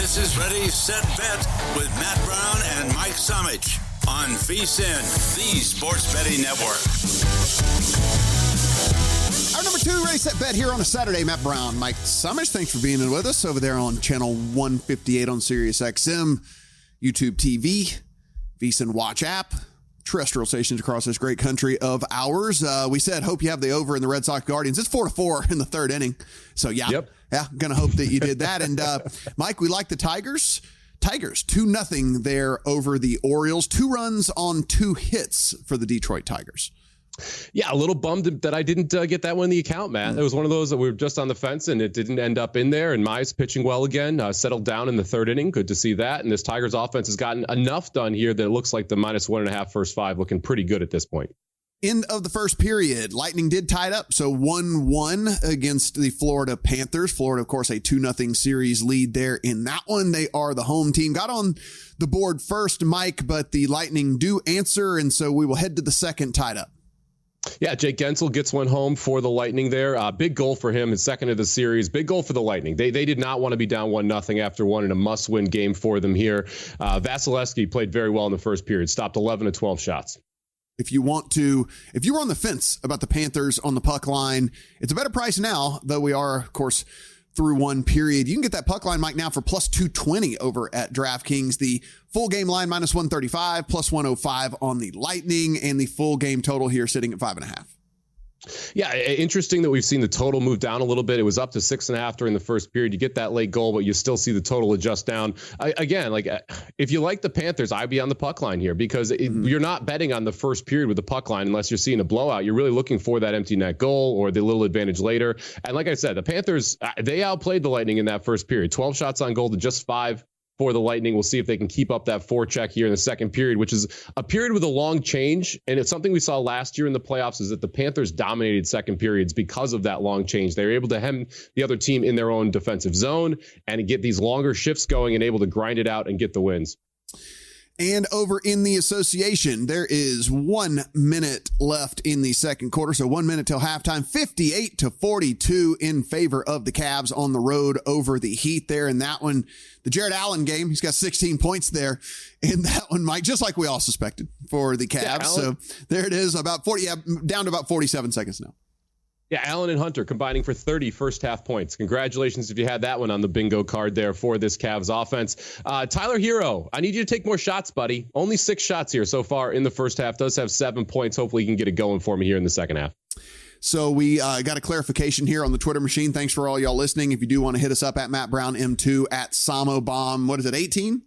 This is Ready, Set, Bet with Matt Brown and Mike Somich on VSiN, the Sports Betting Network. Our number 2 Ready, Set, Bet here on a Saturday. Matt Brown, Mike Somich, thanks for being with us over there on channel 158 on Sirius XM, YouTube TV, VSiN Watch app, terrestrial stations across this great country of ours. We said, hope you have the over in the Red Sox Guardians. It's 4-4 in the third inning. So, yeah, gonna hope that you did that. And, Mike, we like the Tigers. Tigers, 2-0 there over the Orioles. 2 runs on 2 hits for the Detroit Tigers. Yeah, a little bummed that I didn't get that one in the account, Matt. It was one of those that we were just on the fence and it didn't end up in there. And Mize pitching well again, settled down in the third inning. Good to see that. And this Tigers offense has gotten enough done here that it looks like the -1.5 first 5 looking pretty good at this point. End of the first period, Lightning did tie it up, so 1-1 against the Florida Panthers. Florida, of course, a 2-0 series lead there in that one. They are the home team. Got on the board first, Mike, but the Lightning do answer, and so we will head to the second tied up. Yeah, Jake Gensel gets one home for the Lightning there. Big goal for him, his second of the series. Big goal for the Lightning. They did not want to be down 1-0 after one in a must-win game for them here. Vasilevsky played very well in the first period, stopped 11 of 12 shots. If you were on the fence about the Panthers on the puck line, it's a better price now, though we are, of course, through one period. You can get that puck line, Mike, now for plus 220 over at DraftKings. The full game line -135, plus 105 on the Lightning, and the full game total here sitting at 5.5. Yeah, interesting that we've seen the total move down a little bit. It was up to 6.5 during the first period. You get that late goal, but you still see the total adjust down. Again, like if you like the Panthers, I'd be on the puck line here because you're not betting on the first period with the puck line unless you're seeing a blowout. You're really looking for that empty net goal or the little advantage later. And like I said, the Panthers, they outplayed the Lightning in that first period. 12 shots on goal to just 5 for the Lightning. We'll see if they can keep up that forecheck here in the second period, which is a period with a long change. And it's something we saw last year in the playoffs is that the Panthers dominated second periods because of that long change. They were able to hem the other team in their own defensive zone and get these longer shifts going and able to grind it out and get the wins. And over in the association, there is 1 minute left in the second quarter. So 1 minute till halftime, 58-42 in favor of the Cavs on the road over the Heat there. In that one, the Jared Allen game, he's got 16 points there in that one, Mike, just like we all suspected for the Cavs. Yeah, so there it is, down to about 47 seconds now. Yeah, Allen and Hunter combining for 30 first half points. Congratulations if you had that one on the bingo card there for this Cavs offense. Tyler Hero, I need you to take more shots, buddy. Only 6 shots here so far in the first half. Does have 7 points. Hopefully he can get it going for me here in the second half. So we got a clarification here on the Twitter machine. Thanks for all y'all listening. If you do want to hit us up at Matt Brown M2 at Samobomb, what is it, 18?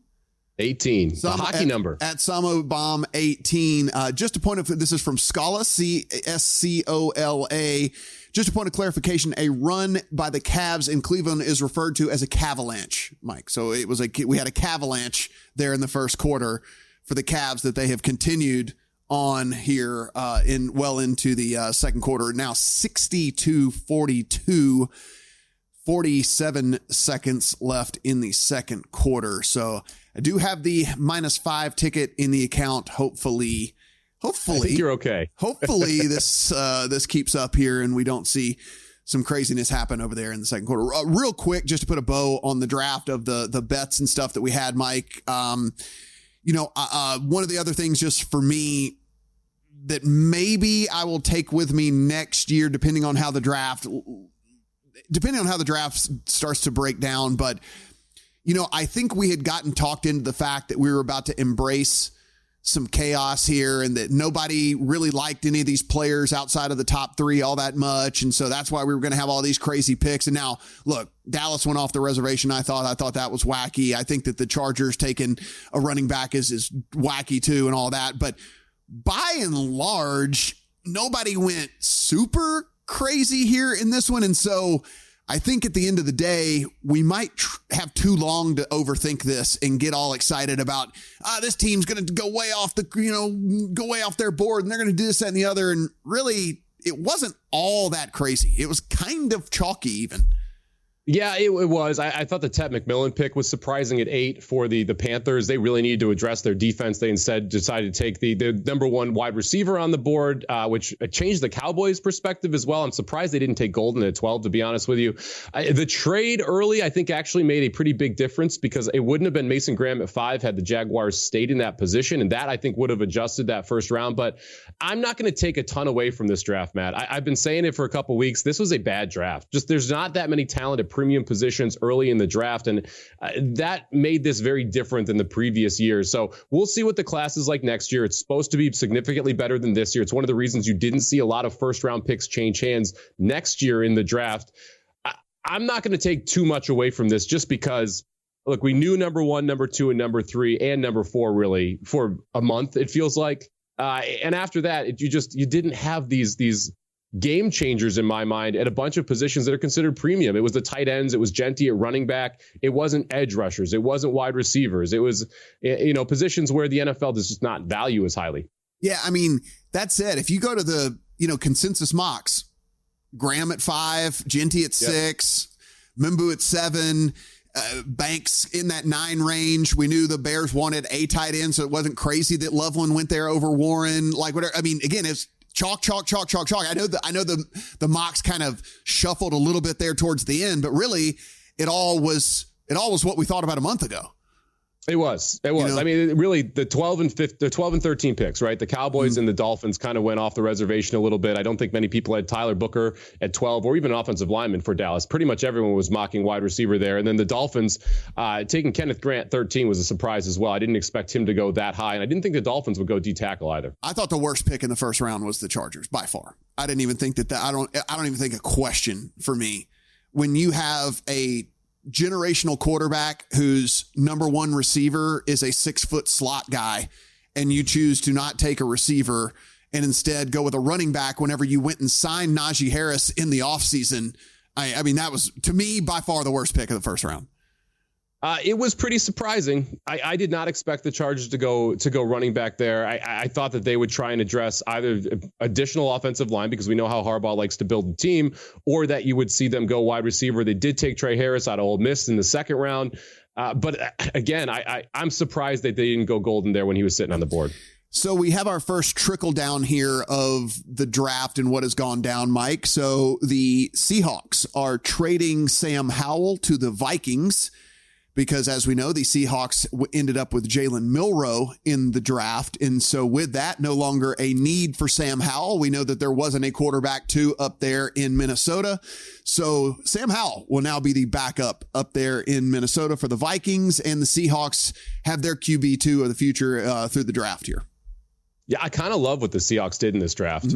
18, the hockey number. At Samobomb 18. Just a point of, this is from Scala, CSCOLA. Just a point of clarification, a run by the Cavs in Cleveland is referred to as a cavalanche, Mike. So we had a cavalanche there in the first quarter for the Cavs that they have continued on here into the second quarter. Now 60-42, 47 seconds left in the second quarter. So I do have the -5 ticket in the account. Hopefully I think you're okay. Hopefully this keeps up here and we don't see some craziness happen over there in the second quarter. Real quick, just to put a bow on the draft of the bets and stuff that we had, Mike. One of the other things just for me that maybe I will take with me next year, depending on how the draft starts to break down. But, I think we had gotten talked into the fact that we were about to embrace some chaos here and that nobody really liked any of these players outside of the top 3 all that much. And so that's why we were going to have all these crazy picks. And now look, Dallas went off the reservation. I thought that was wacky. I think that the Chargers taking a running back is wacky too and all that. But by and large, nobody went super crazy here in this one. And so I think at the end of the day, we might have too long to overthink this and get all excited about, this team's going to go way off their board and they're going to do this, that, and the other. And really, it wasn't all that crazy. It was kind of chalky even. Yeah, it was. I thought the Ted McMillan pick was surprising at 8 for the Panthers. They really needed to address their defense. They instead decided to take the number 1 wide receiver on the board, which changed the Cowboys' perspective as well. I'm surprised they didn't take Golden at 12, to be honest with you. The trade early, I think, actually made a pretty big difference because it wouldn't have been Mason Graham at 5 had the Jaguars stayed in that position. And that, I think, would have adjusted that first round. But I'm not going to take a ton away from this draft, Matt. I've been saying it for a couple weeks. This was a bad draft. Just there's not that many talented premium positions early in the draft. And that made this very different than the previous years. So we'll see what the class is like next year. It's supposed to be significantly better than this year. It's one of the reasons you didn't see a lot of first round picks change hands next year in the draft. I'm not going to take too much away from this just because, look, we knew number 1, number 2, and number 3 and number 4 really for a month, it feels like. And after that, you didn't have these game changers in my mind at a bunch of positions that are considered premium. It was the tight ends. It was Genty at running back. It wasn't edge rushers. It wasn't wide receivers. It was, positions where the NFL does just not value as highly. Yeah. I mean, that said, if you go to the, consensus mocks, Graham at 5, Genty at 6, Mimbu at 7, Banks in that 9 range. We knew the Bears wanted a tight end, so it wasn't crazy that Loveland went there over Warren. Like whatever. I mean, again, it's chalk. I know the mocks kind of shuffled a little bit there towards the end, but really it all was what we thought about a month ago. It was. I mean, really the 12 and 13 picks, right? The Cowboys and the Dolphins kind of went off the reservation a little bit. I don't think many people had Tyler Booker at 12 or even offensive lineman for Dallas. Pretty much everyone was mocking wide receiver there. And then the Dolphins taking Kenneth Grant 13 was a surprise as well. I didn't expect him to go that high. And I didn't think the Dolphins would go D tackle either. I thought the worst pick in the first round was the Chargers by far. I didn't even think that I don't even think a question for me when you have a generational quarterback whose number 1 receiver is a 6-foot slot guy, and you choose to not take a receiver and instead go with a running back whenever you went and signed Najee Harris in the offseason. I mean, that was, to me, by far the worst pick of the first round. It was pretty surprising. I did not expect the Chargers to go running back there. I thought that they would try and address either additional offensive line because we know how Harbaugh likes to build the team, or that you would see them go wide receiver. They did take Trey Harris out of Ole Miss in the second round. But again, I'm surprised that they didn't go Golden there when he was sitting on the board. So we have our first trickle down here of the draft and what has gone down, Mike. So the Seahawks are trading Sam Howell to the Vikings, because as we know, the Seahawks ended up with Jalen Milroe in the draft. And so with that, no longer a need for Sam Howell. We know that there wasn't a quarterback 2 up there in Minnesota. So Sam Howell will now be the backup up there in Minnesota for the Vikings, and the Seahawks have their QB2 of the future through the draft here. Yeah, I kind of love what the Seahawks did in this draft.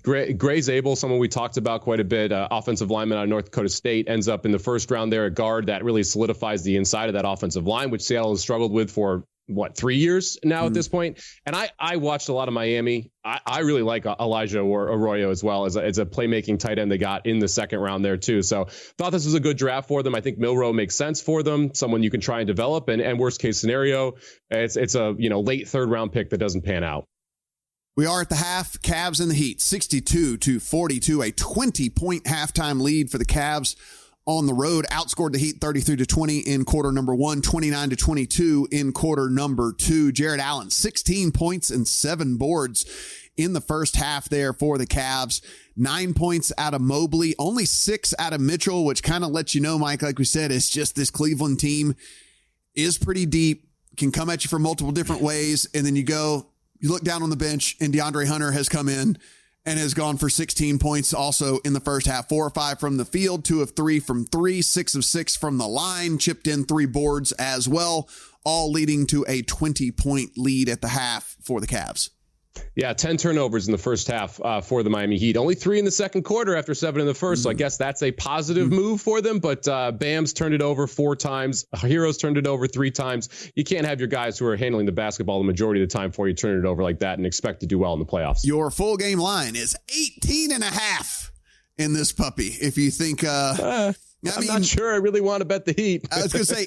Gray Zabel, someone we talked about quite a bit, offensive lineman out of North Dakota State, ends up in the first round there at guard. That really solidifies the inside of that offensive line, which Seattle has struggled with for, 3 years now at this point. And I watched a lot of Miami. I really like Elijah Arroyo as well as a playmaking tight end they got in the second round there too. So thought this was a good draft for them. I think Milroe makes sense for them, someone you can try and develop. And worst case scenario, it's a late third round pick that doesn't pan out. We are at the half. Cavs in the Heat, 62-42, a 20-point halftime lead for the Cavs on the road. Outscored the Heat 33-20 in quarter number 1, 29-22 in quarter number 2. Jared Allen, 16 points and 7 boards in the first half there for the Cavs. 9 points out of Mobley, only 6 out of Mitchell, which kind of lets you know, Mike, like we said, it's just this Cleveland team is pretty deep, can come at you from multiple different ways, and then you look down on the bench, and DeAndre Hunter has come in and has gone for 16 points also in the first half. 4 of 5 from the field, 2 of 3 from 3, 6 of 6 from the line, chipped in 3 boards as well, all leading to a 20-point lead at the half for the Cavs. Yeah, 10 turnovers in the first half for the Miami Heat. Only 3 in the second quarter after 7 in the first. So I guess that's a positive move for them. But Bam's turned it over 4 times. Heroes turned it over 3 times. You can't have your guys who are handling the basketball the majority of the time for you turn it over like that and expect to do well in the playoffs. Your full game line is 18.5 in this puppy. If you think, I'm not sure I really want to bet the Heat. I was going to say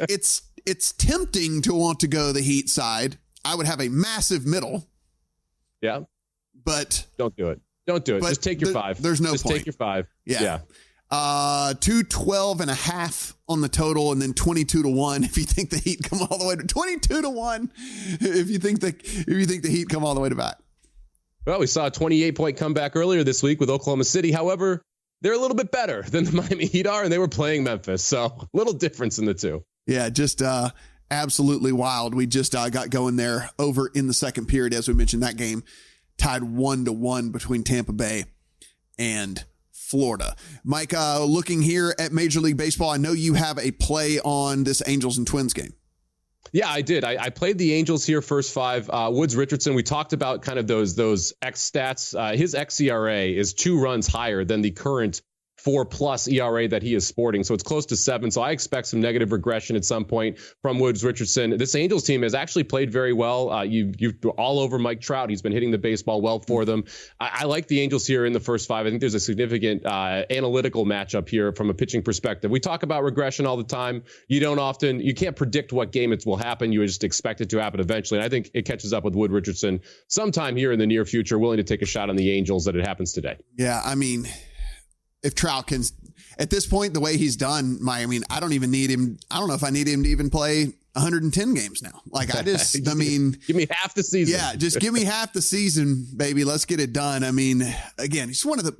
it's tempting to want to go the Heat side. I would have a massive middle. Yeah. But don't do it. Don't do it. Just take your 5. There's no Just point. take your 5. Yeah. 212.5 on the total, and then 22-1 if you think the Heat come all the way to 22-1 if you think the Heat come all the way to bat. Well, we saw a 28-point comeback earlier this week with Oklahoma City. However, they're a little bit better than the Miami Heat are, and they were playing Memphis. So little difference in the two. Yeah, just absolutely wild. We just got going there over in the second period. As we mentioned, that game tied 1-1 between Tampa Bay and Florida. Mike, looking here at Major League Baseball, I know you have a play on this Angels and Twins game. Yeah, I did. I played the Angels here first five. Woods Richardson, we talked about kind of those X stats. His xERA is 2 runs higher than the current 4+ ERA that he is sporting. So it's close to 7. So I expect some negative regression at some point from Woods Richardson. This Angels team has actually played very well. You've all over Mike Trout. He's been hitting the baseball well for them. I like the Angels here in the first 5. I think there's a significant analytical matchup here from a pitching perspective. We talk about regression all the time. You can't predict what game it will happen. You just expect it to happen eventually. And I think it catches up with Wood Richardson sometime here in the near future, willing to take a shot on the Angels that it happens today. Yeah, I mean, if Trout can, at this point, the way he's done, I don't even need him. I don't know if I need him to even play 110 games now. Give me half the season. Yeah, just give me half the season, baby. Let's get it done. I mean, again, he's one of the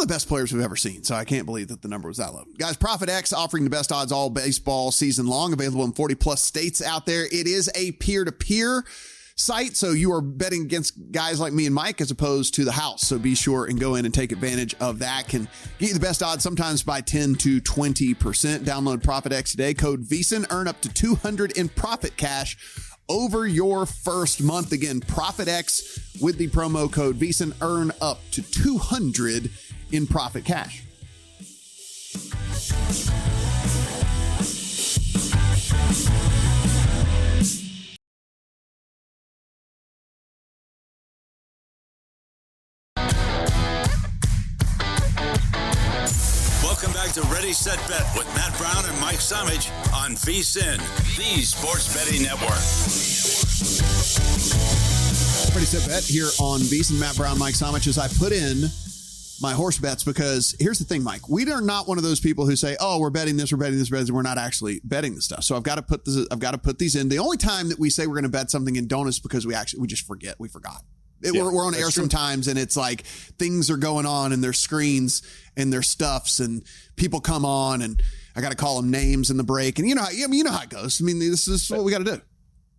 best players we've ever seen. So I can't believe that the number was that low. Guys, ProfitX offering the best odds all baseball season long, available in 40+ states out there. It is a peer-to-peer site, so you are betting against guys like me and Mike as opposed to the house. So be sure and go in and take advantage of that. Can get you the best odds sometimes by 10 to 20%. Download ProfitX today. Code VEASAN. Earn up to $200 in profit cash over your first month. Again, ProfitX with the promo code VEASAN. Earn up to $200 in profit cash. Welcome back to Ready, Set, Bet with Matt Brown and Mike Somich on VSiN, the Sports Betting Network. Ready, Set, Bet here on VSiN. Matt Brown, Mike Somich, as I put in my horse bets, because here's the thing, Mike. We are not one of those people who say, "Oh, we're betting this, and we're not actually betting the stuff." So I've got to put these in. The only time that we say we're going to bet something and don't is because we just forget. We forgot. We're on air sometimes, and it's like things are going on, and there's screens and there's stuffs, and people come on, and I got to call them names in the break, and you know how it goes. I mean, this is what we got to do.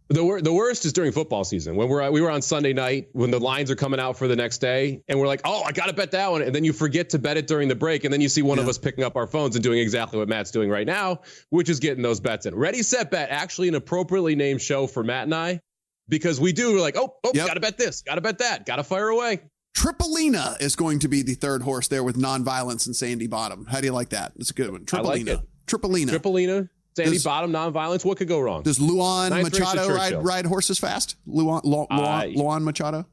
The worst is during football season when we were on Sunday night when the lines are coming out for the next day, and we're like, oh, I got to bet that one, and then you forget to bet it during the break, and then you see one of us picking up our phones and doing exactly what Matt's doing right now, which is getting those bets in. Ready, Set, Bet, actually an appropriately named show for Matt and I. Because we're like, got to bet this, got to bet that, got to fire away. Tripolina is going to be the third horse there with Nonviolence and Sandy Bottom. How do you like that? That's a good one. Tripolina. I like it. Tripolina, Sandy Bottom, Nonviolence. What could go wrong? Does Luan Machado ride horses fast? Luan Machado?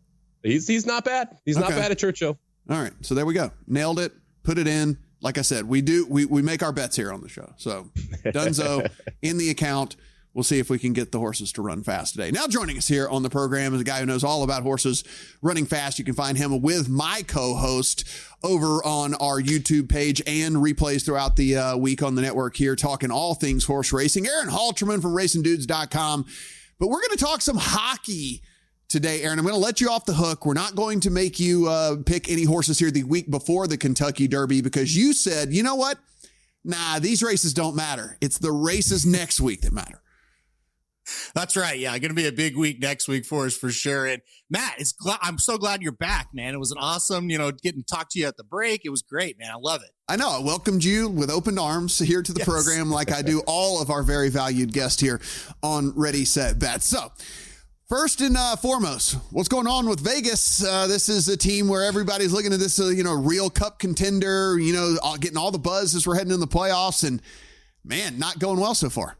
He's not bad. He's not bad at Churchill. All right. So there we go. Nailed it. Put it in. Like I said, we make our bets here on the show. So Dunzo in the account. We'll see if we can get the horses to run fast today. Now joining us here on the program is a guy who knows all about horses running fast. You can find him with my co-host over on our YouTube page and replays throughout the week on the network here, talking all things horse racing. Aaron Halterman from RacingDudes.com. But we're going to talk some hockey today, Aaron. I'm going to let you off the hook. We're not going to make you pick any horses here the week before the Kentucky Derby because you said, you know what? Nah, these races don't matter. It's the races next week that matter. That's right. Yeah, going to be a big week next week for us for sure. And Matt, I'm so glad you're back, man. It was an awesome, getting to talk to you at the break. It was great, man. I love it. I know. I welcomed you with open arms here to the program like I do all of our very valued guests here on Ready, Set, Bet. So first and foremost, what's going on with Vegas? This is a team where everybody's looking at this, real cup contender, getting all the buzz as we're heading in the playoffs. And man, not going well so far.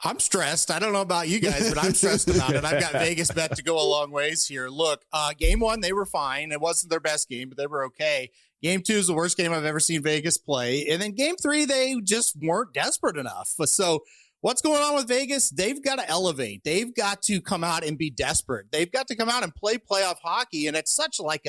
I'm stressed. I don't know about you guys, but I'm stressed about it. I've got Vegas bet to go a long ways here. Look, game 1, they were fine. It wasn't their best game, but they were okay. Game 2 is the worst game I've ever seen Vegas play. And then game 3, they just weren't desperate enough. So what's going on with Vegas? They've got to elevate. They've got to come out and be desperate. They've got to come out and play playoff hockey. And it's such like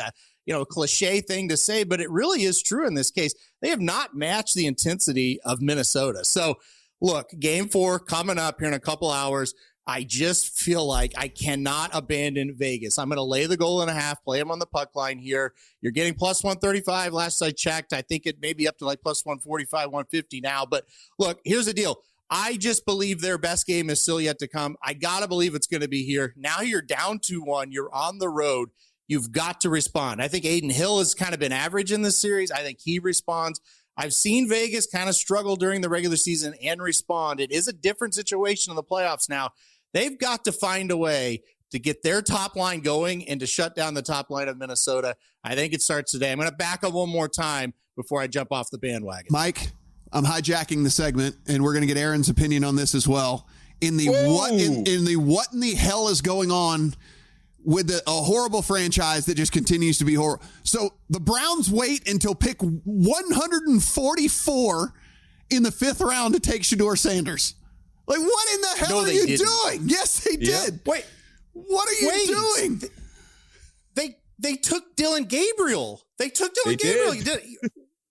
a cliche thing to say, but it really is true in this case. They have not matched the intensity of Minnesota. So look, game 4 coming up here in a couple hours. I just feel like I cannot abandon Vegas. I'm going to lay the goal and a half, play them on the puck line here. You're getting plus 135. Last I checked, I think it may be up to like plus 145, 150 now. But look, here's the deal. I just believe their best game is still yet to come. I got to believe it's going to be here. Now you're down 2-1. You're on the road. You've got to respond. I think Aiden Hill has kind of been average in this series. I think he responds. I've seen Vegas kind of struggle during the regular season and respond. It is a different situation in the playoffs now. They've got to find a way to get their top line going and to shut down the top line of Minnesota. I think it starts today. I'm going to back up one more time before I jump off the bandwagon. Mike, I'm hijacking the segment, and we're going to get Aaron's opinion on this as well. In the what in the hell is going on with a horrible franchise that just continues to be horrible. So the Browns wait until pick 144 in the 5th round to take Shedeur Sanders. Like, what in the hell are you doing? Yes, they did. Wait. What are you doing? They took Dylan Gabriel.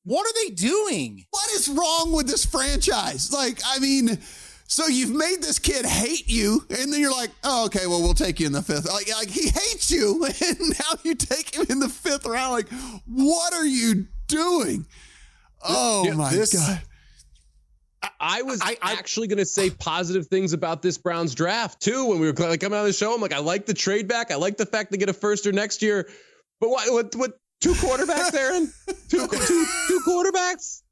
What are they doing? What is wrong with this franchise? Like, I mean, so you've made this kid hate you, and then you're like, oh, okay, well, we'll take you in the 5th. Like he hates you, and now you take him in the 5th round. Like, what are you doing? Oh, my God. I was actually going to say positive things about this Browns draft, too, when we were coming on the show. I'm like, I like the trade back. I like the fact they get a firster next year. But what 2 quarterbacks, Aaron? Two quarterbacks?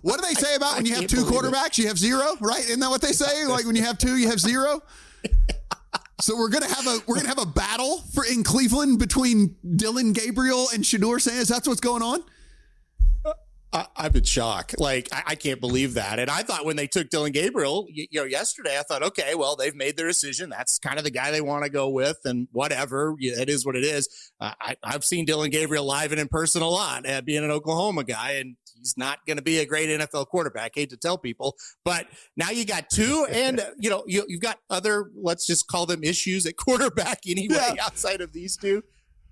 What do they say about when you have 2 quarterbacks? You have 0, right? Isn't that what they say? Like when you have 2, you have 0. So we're gonna have a battle in Cleveland between Dylan Gabriel and Shedeur Sanders. That's what's going on. I'm in shock. Like, I can't believe that. And I thought when they took Dylan Gabriel, yesterday, I thought, okay, well, they've made their decision. That's kind of the guy they want to go with, and whatever. It is what it is. I've seen Dylan Gabriel live and in person a lot, being an Oklahoma guy, and he's not going to be a great NFL quarterback. Hate to tell people, but now you got 2, and you've got other, let's just call them issues at quarterback anyway, outside of these 2.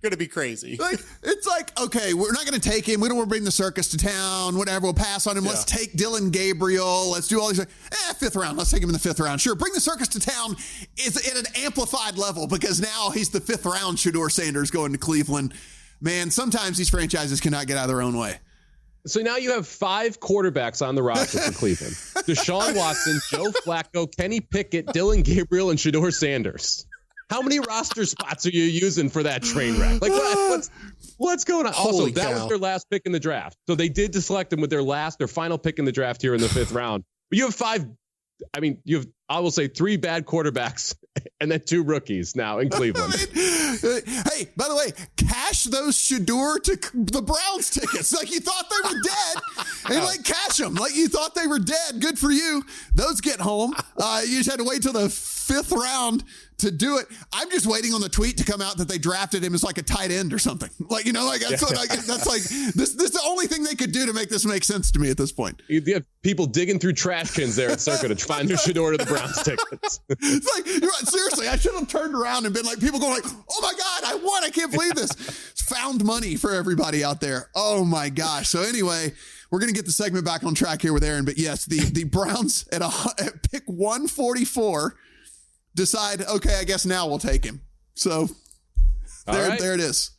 Going to be crazy. It's like, okay, we're not going to take him. We don't want to bring the circus to town, whatever. We'll pass on him. Let's take Dylan Gabriel. Let's do all these. 5th round. Let's take him in the 5th round. Sure. Bring the circus to town is at an amplified level because now he's the 5th round Shedeur Sanders going to Cleveland. Man, sometimes these franchises cannot get out of their own way. So now you have 5 quarterbacks on the roster for Cleveland. Deshaun Watson, Joe Flacco, Kenny Pickett, Dylan Gabriel, and Shedeur Sanders. How many roster spots are you using for that train wreck? Like, what's going on? Also, that was their last pick in the draft. So they did select him with their final pick in the draft here in the 5th round. But you have 5. I mean, I will say 3 bad quarterbacks and then 2 rookies now in Cleveland. Hey, by the way, cash those Shedeur to the Browns tickets. Like you thought they were dead, and cash them. Like you thought they were dead. Good for you. Those get home. You just had to wait till the 5th round to do it. I'm just waiting on the tweet to come out that they drafted him as like a tight end or something. That's the only thing they could do to make this make sense to me at this point. You have people digging through trash cans there at Circa to find their Shedeur to the Browns tickets. It's like, you're right, seriously, I should have turned around and been like, people going like, oh my God, I won. I can't believe this. It's found money for everybody out there. Oh my gosh. So anyway, we're going to get the segment back on track here with Aaron. But yes, the Browns at pick 144 decide, okay, I guess now we'll take him. So there it is.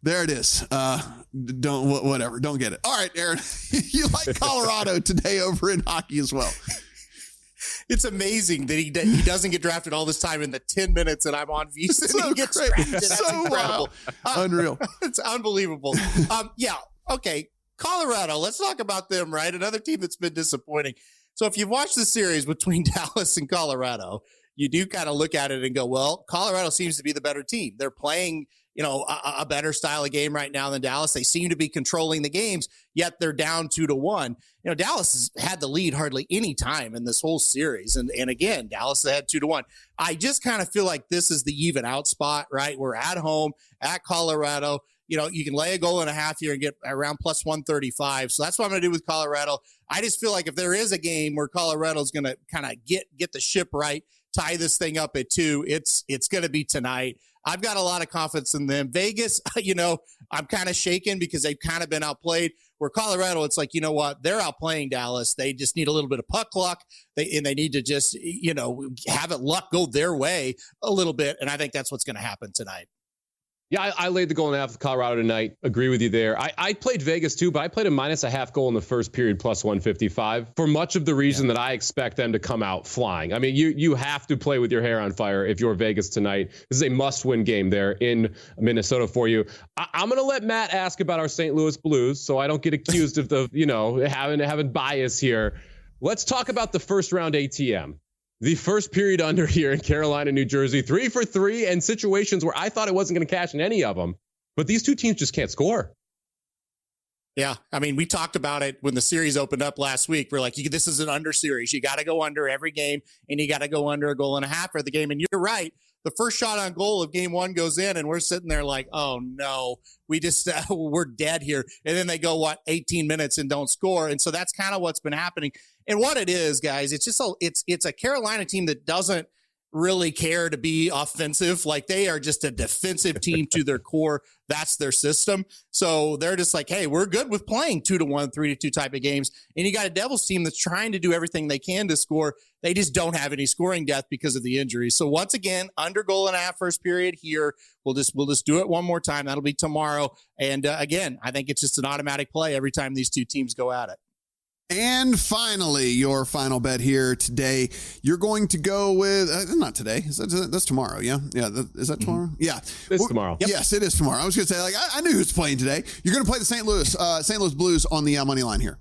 There it is. Don't get it. All right, Aaron, you like Colorado today over in hockey as well. It's amazing that he doesn't get drafted all this time in the 10 minutes that I'm on VSiN. So he gets great. drafted. That's so incredible. Unreal. It's unbelievable. Okay. Colorado. Let's talk about them, right? Another team that's been disappointing. So if you've watched the series between Dallas and Colorado, you do kind of look at it and go, well, Colorado seems to be the better team. They're playing, a better style of game right now than Dallas. They seem to be controlling the games, yet they're down 2-1. Dallas has had the lead hardly any time in this whole series. And again, Dallas had 2-1. I just kind of feel like this is the even out spot, right? We're at home at Colorado. You can lay a goal and a half here and get around plus 135. So that's what I'm going to do with Colorado. I just feel like if there is a game where Colorado's going to kind of get the ship right, tie this thing up at 2. It's going to be tonight. I've got a lot of confidence in them. Vegas, I'm kind of shaken because they've kind of been outplayed. Where Colorado, it's like, you know what? They're outplaying Dallas. They just need a little bit of puck luck. They need to just, have it luck go their way a little bit. And I think that's what's going to happen tonight. Yeah, I laid the goal and a half with Colorado tonight. Agree with you there. I played Vegas too, but I played a minus a half goal in the first period, plus 155, for much of the reason that I expect them to come out flying. I mean, you have to play with your hair on fire if you're Vegas tonight. This is a must-win game there in Minnesota for you. I'm going to let Matt ask about our St. Louis Blues, so I don't get accused of having bias here. Let's talk about the first round ATM. The first period under here in Carolina, New Jersey, 3 for 3, and situations where I thought it wasn't going to cash in any of them. But these two teams just can't score. Yeah, I mean, we talked about it when the series opened up last week. We're like, this is an under series. You got to go under every game, and you got to go under a goal and a half for the game. And you're right. The first shot on goal of game 1 goes in, and we're sitting there like, oh, no, we just we're dead here. And then they go, 18 minutes and don't score. And so that's kind of what's been happening. And what it is, guys, it's just it's a Carolina team that doesn't really care to be offensive. Like, they are just a defensive team to their core. That's their system. So they're just like, hey, we're good with playing 2-1, 3-2 type of games. And you got a Devils team that's trying to do everything they can to score. They just don't have any scoring depth because of the injuries. So once again, under goal and a half first period here. We'll just do it one more time. That'll be tomorrow. And again, I think it's just an automatic play every time these two teams go at it. And finally, your final bet here today. You're going to go with not today. That's tomorrow. Yeah. Is that tomorrow? Mm-hmm. Yeah, it's tomorrow. Yep. Yes, it is tomorrow. I was going to say, I knew who's playing today. You're going to play the St. Louis Blues on the money line here.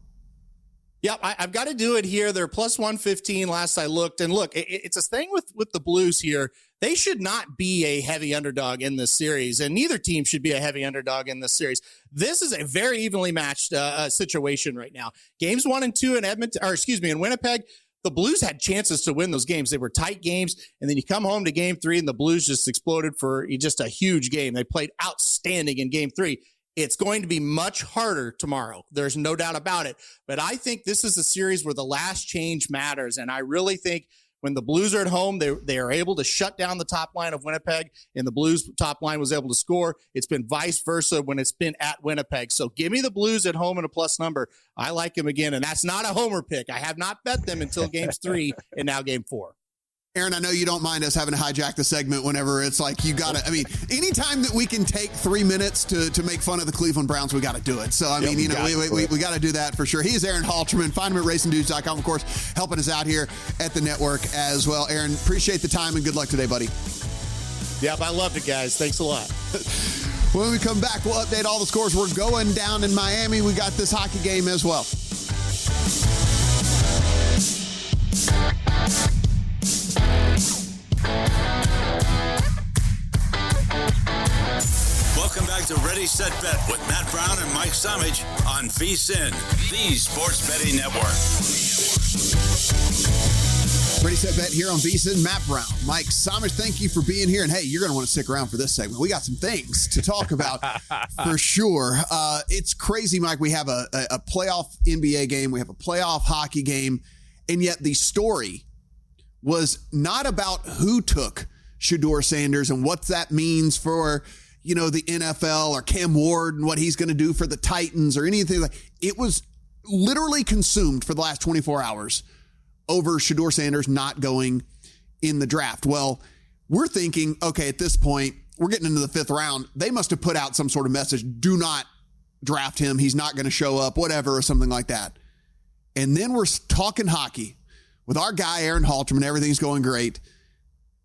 Yep, I've got to do it here. They're plus 115 last I looked. And look, it's a thing with the Blues here. They should not be a heavy underdog in this series, and neither team should be a heavy underdog in this series. This is a very evenly matched situation right now. Games 1 and 2 in Winnipeg, the Blues had chances to win those games. They were tight games, and then you come home to game 3, and the Blues just exploded for just a huge game. They played outstanding in game 3. It's going to be much harder tomorrow. There's no doubt about it. But I think this is a series where the last change matters. And I really think when the Blues are at home, they are able to shut down the top line of Winnipeg, and the Blues top line was able to score. It's been vice versa when it's been at Winnipeg. So give me the Blues at home and a plus number. I like them again. And that's not a homer pick. I have not bet them until games 3 and now game 4. Aaron, I know you don't mind us having to hijack the segment whenever it's like you got to, anytime that we can take 3 minutes to make fun of the Cleveland Browns, we got to do it. So, we got to do that for sure. He's Aaron Halterman. Find him at racingdudes.com, of course, helping us out here at the network as well. Aaron, appreciate the time and good luck today, buddy. Yep, I loved it, guys. Thanks a lot. When we come back, we'll update all the scores. We're going down in Miami. We got this hockey game as well. Welcome back to Ready, Set, Bet with Matt Brown and Mike Somich on VSiN, the Sports Betting Network. Ready, Set, Bet here on VSiN. Matt Brown, Mike Somich, thank you for being here. And hey, you're going to want to stick around for this segment. We got some things to talk about for sure. It's crazy, Mike. We have a playoff NBA game. We have a playoff hockey game. And yet the story was not about who took Shedeur Sanders and what that means for, the NFL or Cam Ward and what he's going to do for the Titans or anything like. It was literally consumed for the last 24 hours over Shedeur Sanders not going in the draft. Well, we're thinking, okay, at this point, we're getting into the 5th round. They must have put out some sort of message. Do not draft him. He's not going to show up, whatever, or something like that. And then we're talking hockey with our guy, Aaron Halterman. Everything's going great.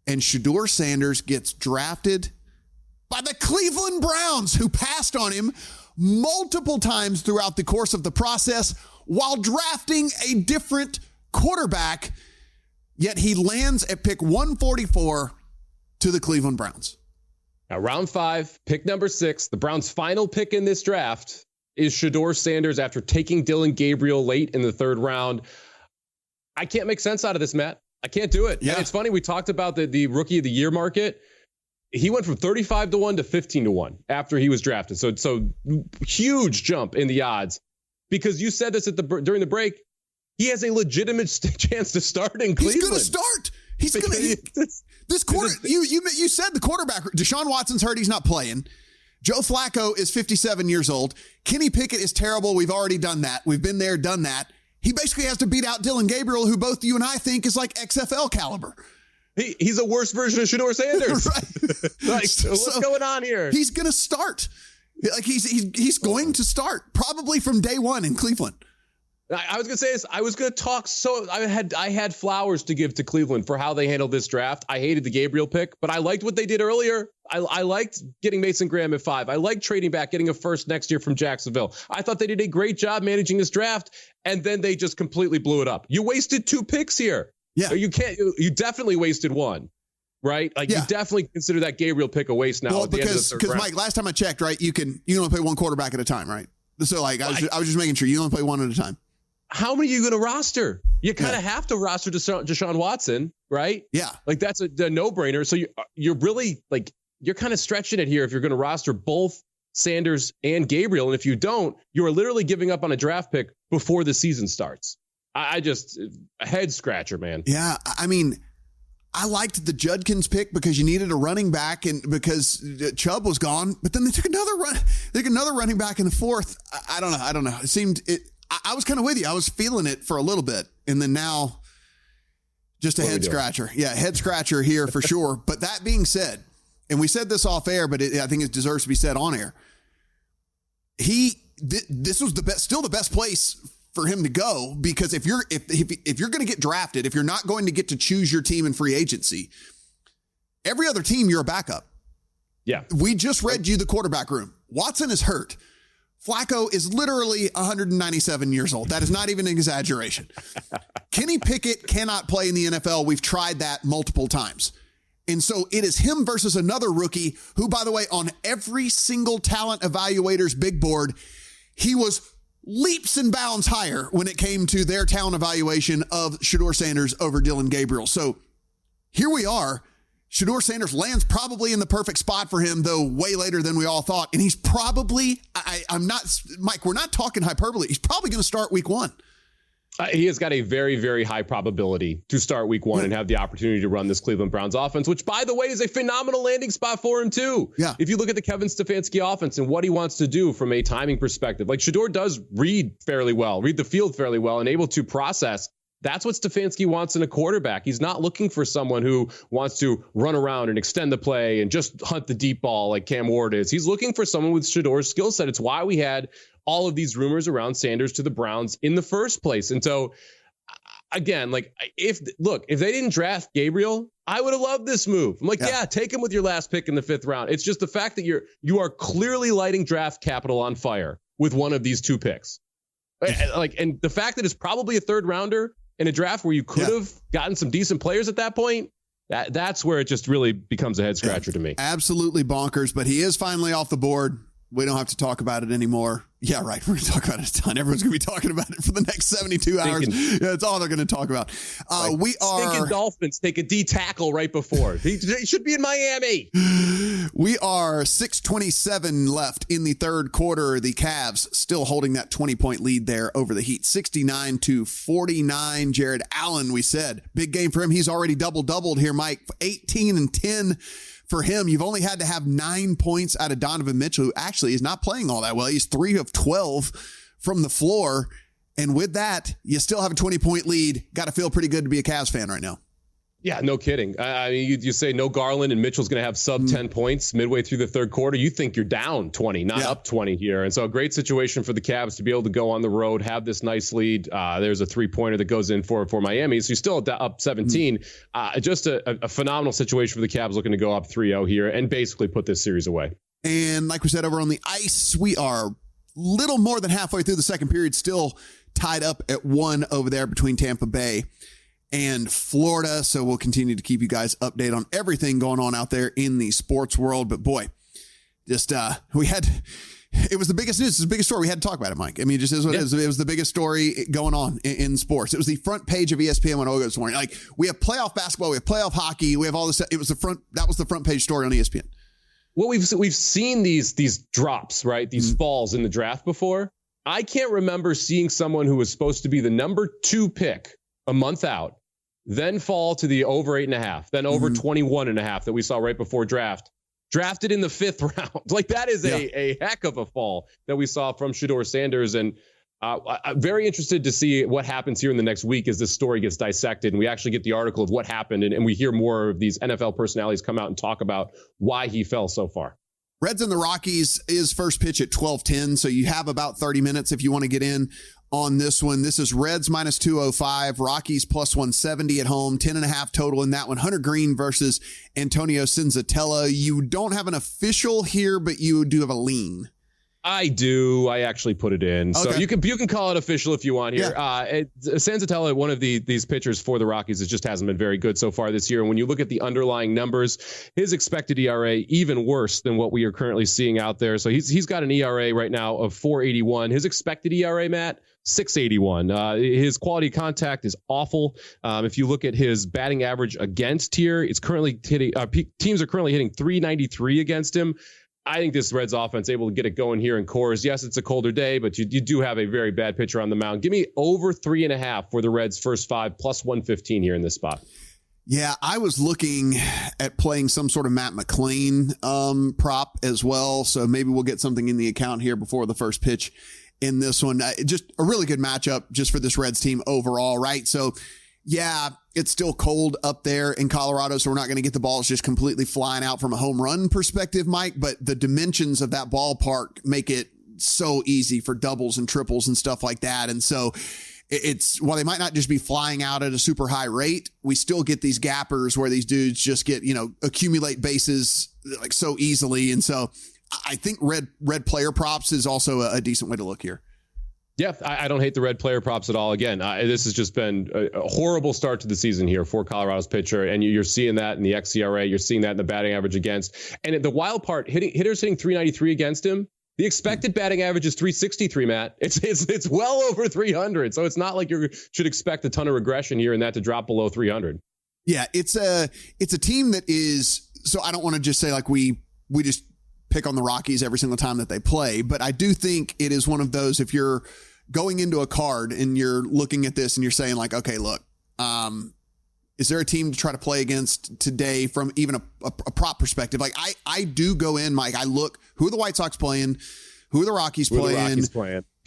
And Shedeur Sanders gets drafted by the Cleveland Browns, who passed on him multiple times throughout the course of the process while drafting a different quarterback. Yet he lands at pick 144 to the Cleveland Browns. Now, round 5, pick number 6, the Browns' final pick in this draft is Shedeur Sanders after taking Dylan Gabriel late in the 3rd round. I can't make sense out of this, Matt. I can't do it. Yeah. And it's funny. We talked about the rookie of the year market. He went from 35-1 to 15-1 after he was drafted. So huge jump in the odds, because you said this during the break. he has a legitimate chance to start in Cleveland. He's going to start. He's going to. This quarter, you said the quarterback, Deshaun Watson's hurt. He's not playing. Joe Flacco is 57 years old. Kenny Pickett is terrible. We've already done that. We've been there, done that. He basically has to beat out Dylan Gabriel, who both you and I think is like XFL caliber. He's a worse version of Shedeur Sanders. Right. What's going on here? He's going to start. Like he's going to start probably from day one in Cleveland. I was going to say this. I was going to talk. So I had flowers to give to Cleveland for how they handled this draft. I hated the Gabriel pick, but I liked what they did earlier. I liked getting Mason Graham at 5. I liked trading back, getting a first next year from Jacksonville. I thought they did a great job managing this draft, and then they just completely blew it up. You wasted 2 picks here. Yeah, you definitely wasted 1. Right? Like you definitely consider that Gabriel pick a waste now. Well, because Mike, last time I checked, right, you only play 1 quarterback at a time, right? So like I was just making sure you only play 1 at a time. How many are you going to roster? You kind of have to roster Deshaun Watson, right? Yeah. Like that's a no-brainer. So you're really like, you're kind of stretching it here if you're going to roster both Sanders and Gabriel. And if you don't, you are literally giving up on a draft pick before the season starts. I just, a head scratcher, man. Yeah. I mean, I liked the Judkins pick because you needed a running back and because Chubb was gone, but then they took another running back in the 4th. I don't know. It seemed I was kind of with you. I was feeling it for a little bit. And then now just a head scratcher. Yeah. Head scratcher here for sure. But that being said, and we said this off air, but I think it deserves to be said on air. This was still the best place for him to go, because if you're going to get drafted, if you're not going to get to choose your team in free agency, every other team, you're a backup. Yeah. We just read you the quarterback room. Watson is hurt. Flacco is literally 197 years old. That is not even an exaggeration. Kenny Pickett cannot play in the NFL. We've tried that multiple times. And so it is him versus another rookie who, by the way, on every single talent evaluator's big board, he was leaps and bounds higher when it came to their talent evaluation of Shedeur Sanders over Dylan Gabriel. So here we are. Shedeur Sanders lands probably in the perfect spot for him, though way later than we all thought. And he's probably, I'm not, Mike, we're not talking hyperbole. He's probably going to start week 1. He has got a very, very high probability to start week 1 and have the opportunity to run this Cleveland Browns offense, which, by the way, is a phenomenal landing spot for him, too. Yeah. If you look at the Kevin Stefanski offense and what he wants to do from a timing perspective, like Shedeur does read the field fairly well, and able to process. That's what Stefanski wants in a quarterback. He's not looking for someone who wants to run around and extend the play and just hunt the deep ball like Cam Ward is. He's looking for someone with Shedeur's skill set. It's why we had all of these rumors around Sanders to the Browns in the first place. And so, again, like if they didn't draft Gabriel, I would have loved this move. I'm like, yeah, take him with your last pick in the 5th round. It's just the fact that you are clearly lighting draft capital on fire with one of these 2 picks. And the fact that it's probably a 3rd rounder in a draft where you could have gotten some decent players at that point, that's where it just really becomes a head scratcher to me. Absolutely bonkers, but he is finally off the board. We don't have to talk about it anymore. Yeah, right. We're going to talk about it a ton. Everyone's going to be talking about it for the next 72 hours. Yeah, that's all they're going to talk about. We are stinking Dolphins take a D tackle right before. He should be in Miami. We are 6:27 left in the 3rd quarter. The Cavs still holding that 20-point lead there over the Heat, 69-49. Jared Allen, we said, big game for him. He's already doubled here, Mike. 18 and 10. For him, you've only had to have 9 points out of Donovan Mitchell, who actually is not playing all that well. He's 3 of 12 from the floor. And with that, you still have a 20-point lead. Got to feel pretty good to be a Cavs fan right now. Yeah, no kidding. I mean, you say no Garland and Mitchell's going to have sub 10 points midway through the 3rd quarter. You think you're down 20, not up 20 here. And so a great situation for the Cavs to be able to go on the road, have this nice lead. There's a 3-pointer that goes in for Miami. So you're still up 17. Just a phenomenal situation for the Cavs, looking to go up 3-0 here and basically put this series away. And like we said, over on the ice, we are little more than halfway through the 2nd period, still tied up at 1 over there between Tampa Bay and Florida. So we'll continue to keep you guys updated on everything going on out there in the sports world. But boy, just it was the biggest news. It's the biggest story. We had to talk about it, Mike. I mean, it just is what it is. It was the biggest story going on in sports. It was the front page of ESPN when I woke up this morning. Like, we have playoff basketball, we have playoff hockey, we have all this. That was the front page story on ESPN. Well, we've seen these drops, right? These falls in the draft before. I can't remember seeing someone who was supposed to be the number 2 pick a month out, then fall to the over 8.5, then over 21.5 that we saw right before draft. Drafted in the 5th round. Like, that is a heck of a fall that we saw from Shedeur Sanders. And I'm very interested to see what happens here in the next week as this story gets dissected and we actually get the article of what happened. And we hear more of these NFL personalities come out and talk about why he fell so far. Reds and the Rockies is first pitch at 12:10. So you have about 30 minutes if you want to get in on this one. This is Reds minus 205, Rockies plus 170 at home, 10.5 total in that one. Hunter Green versus Antonio Senzatella. You don't have an official here, but you do have a lean. I do. I actually put it in. Okay. So you can call it official if you want here. Yeah. Senzatella, one of these pitchers for the Rockies, it just hasn't been very good so far this year. And when you look at the underlying numbers, his expected ERA even worse than what we are currently seeing out there. So he's got an ERA right now of 4.81. His expected ERA, Matt, 6.81. His quality of contact is awful. If you look at his batting average against here, it's currently hitting. Teams are currently hitting 393 against him. I think this Reds offense able to get it going here in Coors. Yes, it's a colder day, but you do have a very bad pitcher on the mound. Give me over 3.5 for the Reds' first 5 plus 115 here in this spot. Yeah, I was looking at playing some sort of Matt McClain prop as well. So maybe we'll get something in the account here before the first pitch in this one. Just a really good matchup just for this Reds team overall, right? So yeah, it's still cold up there in Colorado, so we're not going to get the balls just completely flying out from a home run perspective, Mike, but the dimensions of that ballpark make it so easy for doubles and triples and stuff like that. And so it's, while they might not just be flying out at a super high rate, we still get these gappers where these dudes just get, accumulate bases like so easily. And so I think red player props is also a decent way to look here. Yeah, I don't hate the red player props at all. Again, this has just been a horrible start to the season here for Colorado's pitcher, and you're seeing that in the xERA. You're seeing that in the batting average against. And the wild part, hitters hitting 393 against him. The expected batting average is 363, Matt. It's well over 300, so it's not like you should expect a ton of regression here and that to drop below 300. Yeah, it's a team that is. So I don't want to just say like we just pick on the Rockies every single time that they play, but I do think it is one of those, if you're going into a card and you're looking at this and you're saying like, okay, look, is there a team to try to play against today from even a prop perspective? Like I do go in, Mike, I look, who are the White Sox playing? Who are the Rockies playing?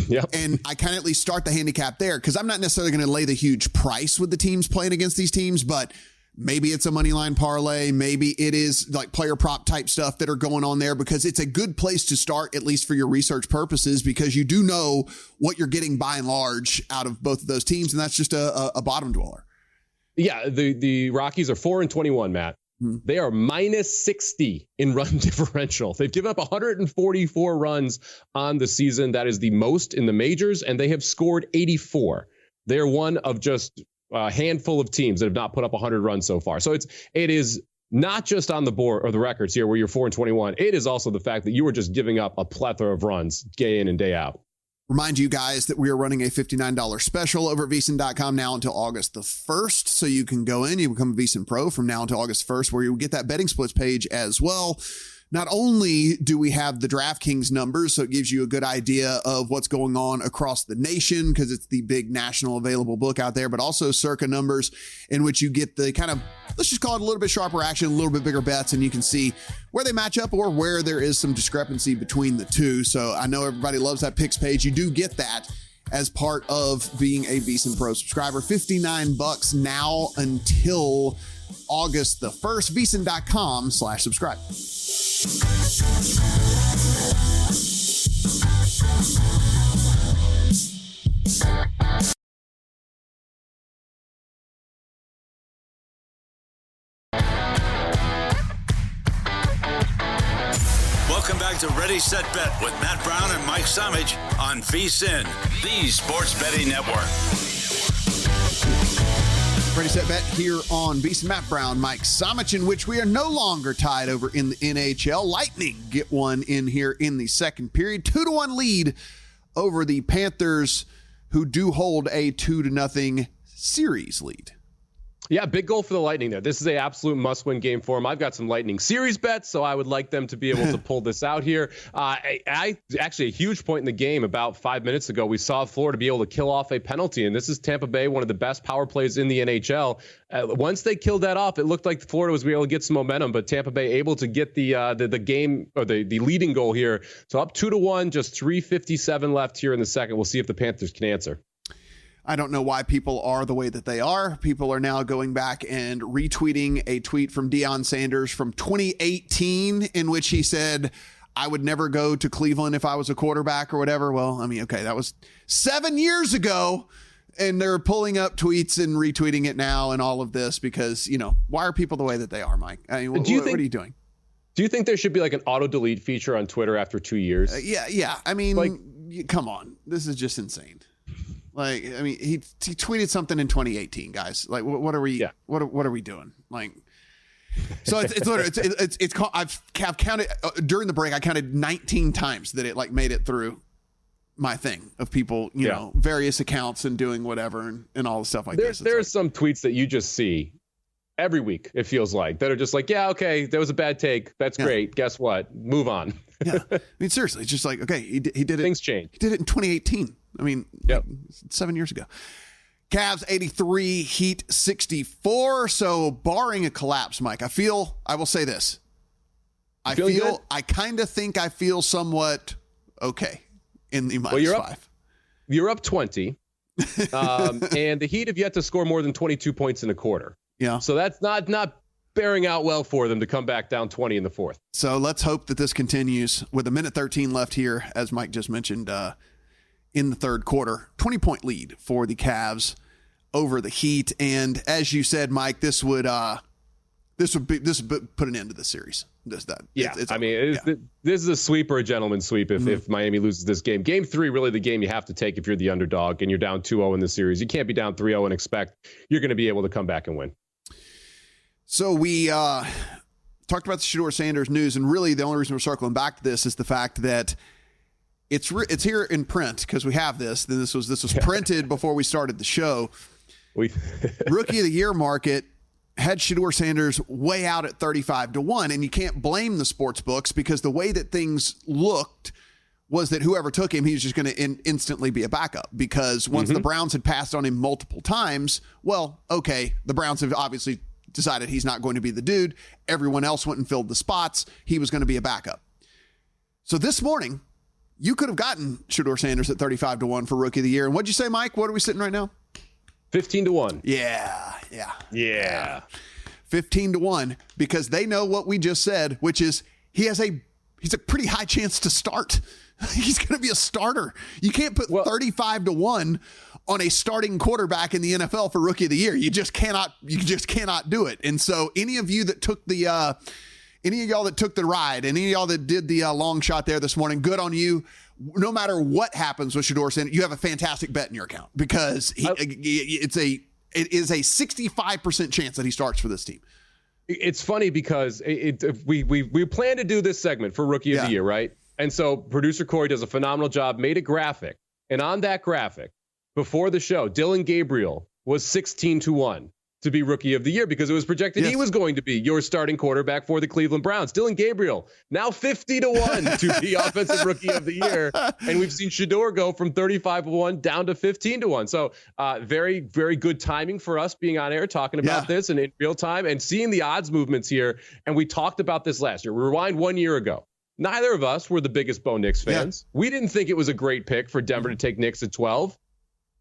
Yep. And I kind of at least start the handicap there, because I'm not necessarily going to lay the huge price with the teams playing against these teams, but maybe it's a money line parlay. Maybe it is like player prop type stuff that are going on there, because it's a good place to start, at least for your research purposes, because you do know what you're getting by and large out of both of those teams. And that's just a bottom dweller. Yeah. The Rockies are 4-21, Matt. They are minus 60 in run differential. They've given up 144 runs on the season. That is the most in the majors, and they have scored 84. They're one of just a handful of teams that have not put up 100 runs so far. So it is not just on the board or the records here where you're 4-21. It is also the fact that you are just giving up a plethora of runs day in and day out. Remind you guys that we are running a $59 special over at VSiN.com now until August the 1st. So you can go in, you become a VSiN Pro from now until August 1st, where you'll get that betting splits page as well. Not only do we have the DraftKings numbers, so it gives you a good idea of what's going on across the nation, because it's the big national available book out there, but also Circa numbers, in which you get the kind of, let's just call it a little bit sharper action, a little bit bigger bets, and you can see where they match up or where there is some discrepancy between the two. So I know everybody loves that picks page. You do get that as part of being a VSiN Pro subscriber. $59 now until August the 1st. VSiN.com/subscribe. Welcome back to Ready, Set, Bet with Matt Brown and Mike Somich on VSiN, the Sports Betting Network. Ready, Set, Bet here on VSiN. Matt Brown, Mike Somich, in which we are no longer tied over in the NHL. Lightning get one in here in the second period. 2-1 lead over the Panthers, who do hold a 2-0 series lead. Yeah, big goal for the Lightning there. This is an absolute must-win game for them. I've got some Lightning series bets, so I would like them to be able to pull this out here. I actually, a huge point in the game about 5 minutes ago, we saw Florida be able to kill off a penalty, and this is Tampa Bay, one of the best power plays in the NHL. Once they killed that off, it looked like Florida was able to get some momentum, but Tampa Bay able to get the game, or the leading goal here. So up 2-1, just 3:57 left here in the second. We'll see if the Panthers can answer. I don't know why people are the way that they are. People are now going back and retweeting a tweet from Shedeur Sanders from 2018 in which he said, I would never go to Cleveland if I was a quarterback or whatever. Well, I mean, okay, that was 7 years ago. And they're pulling up tweets and retweeting it now and all of this because, why are people the way that they are, Mike? I mean, what are you doing? Do you think there should be like an auto delete feature on Twitter after 2 years? Yeah. I mean, come on. This is just insane. Like, I mean, he tweeted something in 2018, guys. Like, what are we? Yeah. What are we doing? Like, so it's literally it's I've counted during the break. I counted 19 times that it like made it through my thing of people, various accounts and doing whatever and all the stuff like this. There's some tweets that you just see every week. It feels like that are just like, yeah, okay, that was a bad take. That's great. Guess what? Move on. Yeah, I mean, seriously, it's just like, okay, he did it. Things change. He did it in 2018. I mean, 7 years ago. Cavs 83, Heat 64. So barring a collapse, Mike, I will say this. I kind of think I feel somewhat okay in the minus five. You're up 20. And the Heat have yet to score more than 22 points in a quarter. Yeah. So that's not bearing out well for them to come back down 20 in the fourth. So let's hope that this continues with a minute 13 left here, as Mike just mentioned, in the third quarter. 20-point lead for the Cavs over the Heat. And as you said, Mike, this would put an end to the series. This is a sweep or a gentleman's sweep if Miami loses this game. Game 3, really the game you have to take if you're the underdog and you're down 2-0 in the series. You can't be down 3-0 and expect you're going to be able to come back and win. So we talked about the Shedeur Sanders news, and really the only reason we're circling back to this is the fact that it's here in print because we have this. Then this was printed before we started the show. Rookie of the Year market had Shedeur Sanders way out at 35-1, and you can't blame the sports books because the way that things looked was that whoever took him, he was just going to instantly be a backup because once the Browns had passed on him multiple times, well, okay, the Browns have obviously decided he's not going to be the dude. Everyone else went and filled the spots. He was going to be a backup. So this morning, you could have gotten Shedeur Sanders at 35-1 for Rookie of the Year. And what'd you say, Mike? What are we sitting right now? 15-1. Yeah. 15-1 because they know what we just said, which is he's a pretty high chance to start. He's going to be a starter. You can't put 35-1 on a starting quarterback in the NFL for Rookie of the Year. You just cannot do it. And so any of you that took any of y'all that took the ride, any of y'all that did the long shot there this morning, good on you. No matter what happens with Shedeur Sanders, you have a fantastic bet in your account because it is a 65% chance that he starts for this team. It's funny because we plan to do this segment for Rookie of the Year, right? And so producer Corey does a phenomenal job, made a graphic. And on that graphic, before the show, Dylan Gabriel was 16-1 to be Rookie of the Year because it was projected he was going to be your starting quarterback for the Cleveland Browns. Dylan Gabriel, now 50-1 to be Offensive Rookie of the Year. And we've seen Shedeur go from 35-1 down to 15-1. So very, very good timing for us being on air talking about this and in real time and seeing the odds movements here. And we talked about this last year. Rewind 1 year ago. Neither of us were the biggest Bo Nix fans. Yeah. We didn't think it was a great pick for Denver to take Nix at 12.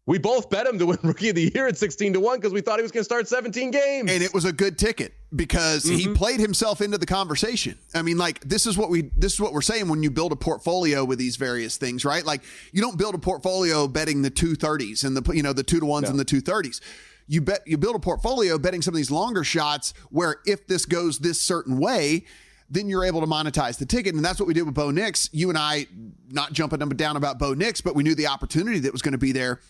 We both bet him to win Rookie of the Year at 16-1 because we thought he was going to start 17 games. And it was a good ticket because he played himself into the conversation. I mean, like, this is what we're saying when you build a portfolio with these various things, right? Like, you don't build a portfolio betting the 230s and the 2-to-1s and the 230s. You build a portfolio betting some of these longer shots where if this goes this certain way, then you're able to monetize the ticket. And that's what we did with Bo Nix. You and I, not jumping up and down about Bo Nix, but we knew the opportunity that was going to be there.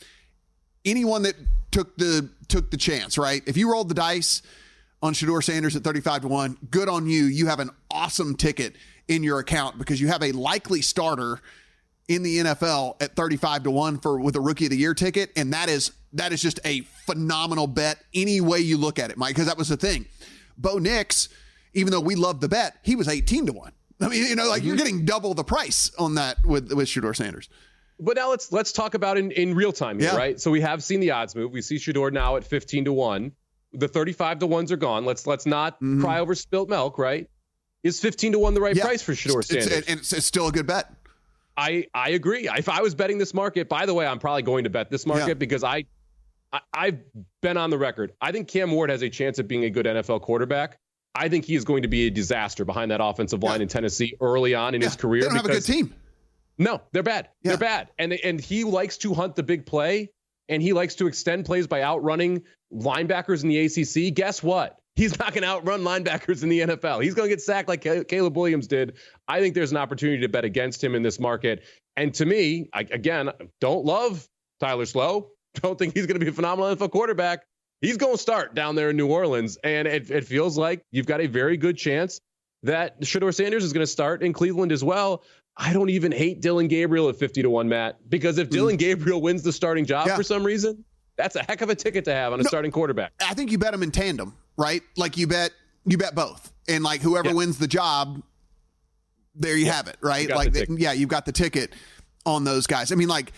Anyone that took the chance, right? If you rolled the dice on Shedeur Sanders at 35-1, good on you. You have an awesome ticket in your account because you have a likely starter in the NFL at 35-1 with a Rookie of the Year ticket. And that is just a phenomenal bet any way you look at it, Mike, because that was the thing. Bo Nix, even though we love the bet, he was 18-1. I mean, you're getting double the price on that with Shedeur Sanders. But now let's talk about in real time here, right? So we have seen the odds move. We see Shedeur now at 15-1. The 35-1s are gone. Let's not cry over spilt milk, right? Is 15-1 the right price for Shedeur Sanders? It's still a good bet. I agree. If I was betting this market, by the way, I'm probably going to bet this market because I've been on the record. I think Cam Ward has a chance of being a good NFL quarterback. I think he is going to be a disaster behind that offensive line in Tennessee early on in his career. They don't have a good team. No, they're bad. Yeah. They're bad. And he likes to hunt the big play, and he likes to extend plays by outrunning linebackers in the ACC. Guess what? He's not going to outrun linebackers in the NFL. He's going to get sacked like Caleb Williams did. I think there's an opportunity to bet against him in this market. And to me, again, don't love Tyler Slow. Don't think he's going to be a phenomenal NFL quarterback. He's going to start down there in New Orleans. And it feels like you've got a very good chance that Shedeur Sanders is going to start in Cleveland as well. I don't even hate Dylan Gabriel at 50-1, Matt, because if Dylan Gabriel wins the starting job for some reason, that's a heck of a ticket to have on a starting quarterback. I think you bet them in tandem, right? Like you bet both. And like whoever wins the job, there you have it, right? You've got the ticket on those guys. I mean, like,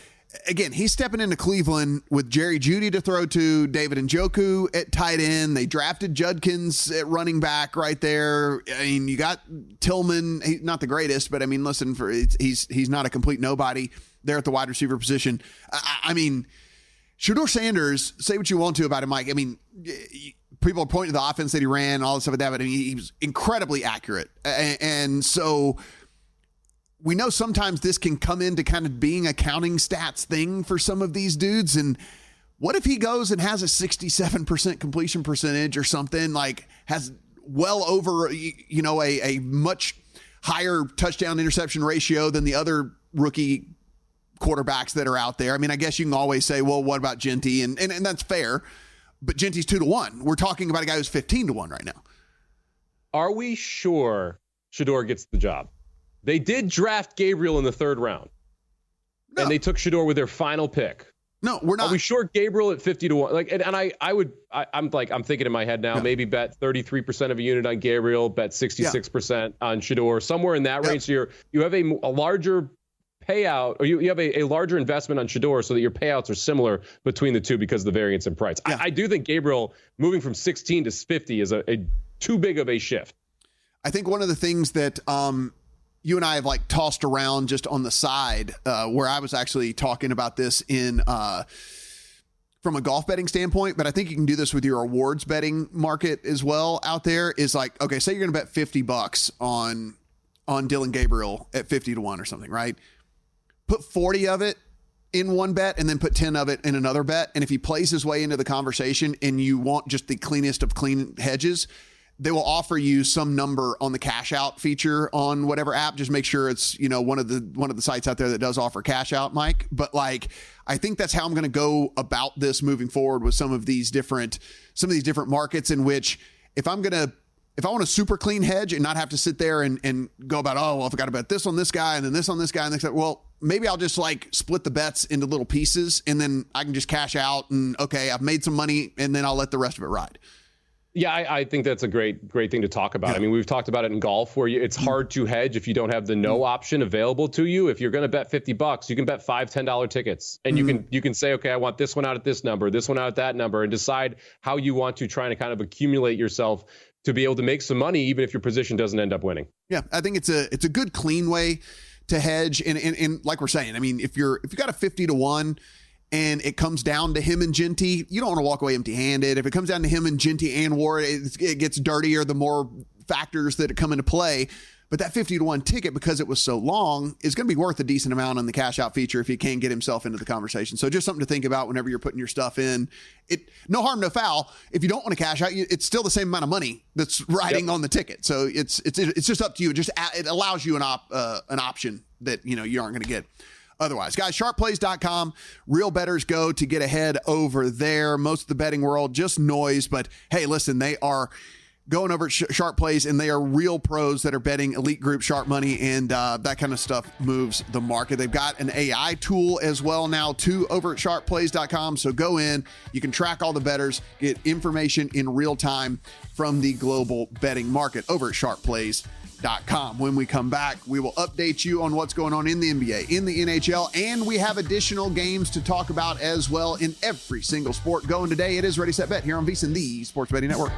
again, he's stepping into Cleveland with Jerry Jeudy to throw to, David Njoku at tight end. They drafted Judkins at running back right there. I mean, you got Tillman. He's not the greatest, but I mean, listen, he's not a complete nobody there at the wide receiver position. I mean, Shedeur Sanders, say what you want to about him, Mike. I mean, people are pointing to the offense that he ran and all this stuff like that, but I mean, he was incredibly accurate. And so we know sometimes this can come into kind of being a counting stats thing for some of these dudes. And what if he goes and has a 67% completion percentage or something, like has well over, a much higher touchdown interception ratio than the other rookie quarterbacks that are out there? I mean, I guess you can always say, well, what about Genty? And that's fair, but Genty's 2-1. We're talking about a guy who's 15-1 right now. Are we sure Shedeur gets the job? They did draft Gabriel in the 3rd round, and they took Shedeur with their final pick. No, we're not. Are we sure Gabriel at 50-1? Like, and I'm thinking in my head now, maybe bet 33% of a unit on Gabriel, bet 66% on Shedeur, somewhere in that range. So you have a larger payout, or you have a larger investment on Shedeur, so that your payouts are similar between the two because of the variance in price. Yeah. I do think Gabriel moving from 16 to 50 is a too big of a shift. I think one of the things that you and I have like tossed around just on the side, where I was actually talking about this from a golf betting standpoint, but I think you can do this with your awards betting market as well out there, is like, okay, say you're going to bet $50 on Dylan Gabriel at 50-1 or something, right? Put 40 of it in one bet and then put 10 of it in another bet. And if he plays his way into the conversation and you want just the cleanest of clean hedges, they will offer you some number on the cash out feature on whatever app. Just make sure it's, one of the sites out there that does offer cash out, Mike. But like, I think that's how I'm going to go about this moving forward with some of these different markets, in which if I want a super clean hedge and not have to sit there and go about, oh, well, if I got to bet this on this guy and then this on this guy and this guy, well, maybe I'll just like split the bets into little pieces and then I can just cash out and okay, I've made some money and then I'll let the rest of it ride. Yeah, I think that's a great thing to talk about. Yeah. I mean, we've talked about it in golf where it's hard to hedge if you don't have the no option available to you. If you're going to bet $50, you can bet $5, $10 tickets, and you can say, okay, I want this one out at this number, this one out at that number, and decide how you want to try and kind of accumulate yourself to be able to make some money, even if your position doesn't end up winning. Yeah, I think it's a good clean way to hedge, and like we're saying, I mean, if you got a 50-1. And it comes down to him and Genty, you don't want to walk away empty-handed. If it comes down to him and Genty and Ward, it gets dirtier the more factors that come into play. But that 50-1 ticket, because it was so long, is going to be worth a decent amount on the cash out feature if he can get himself into the conversation. So just something to think about whenever you're putting your stuff in. No harm, no foul. If you don't want to cash out, it's still the same amount of money that's riding on the ticket. So it's just up to you. It allows you an option that you aren't going to get otherwise. Guys, sharpplays.com, real bettors go to get ahead over there. Most of the betting world, just noise. But hey, listen, they are going over at Sharp Plays, and they are real pros that are betting elite group sharp money, and that kind of stuff moves the market. They've got an AI tool as well now too over at sharpplays.com. So go in, you can track all the bettors, get information in real time from the global betting market over at sharpplays.com. When we come back, we will update you on what's going on in the NBA, in the NHL, and we have additional games to talk about as well in every single sport going today. It is Ready, Set, Bet here on VSiN, the Sports Betting Network.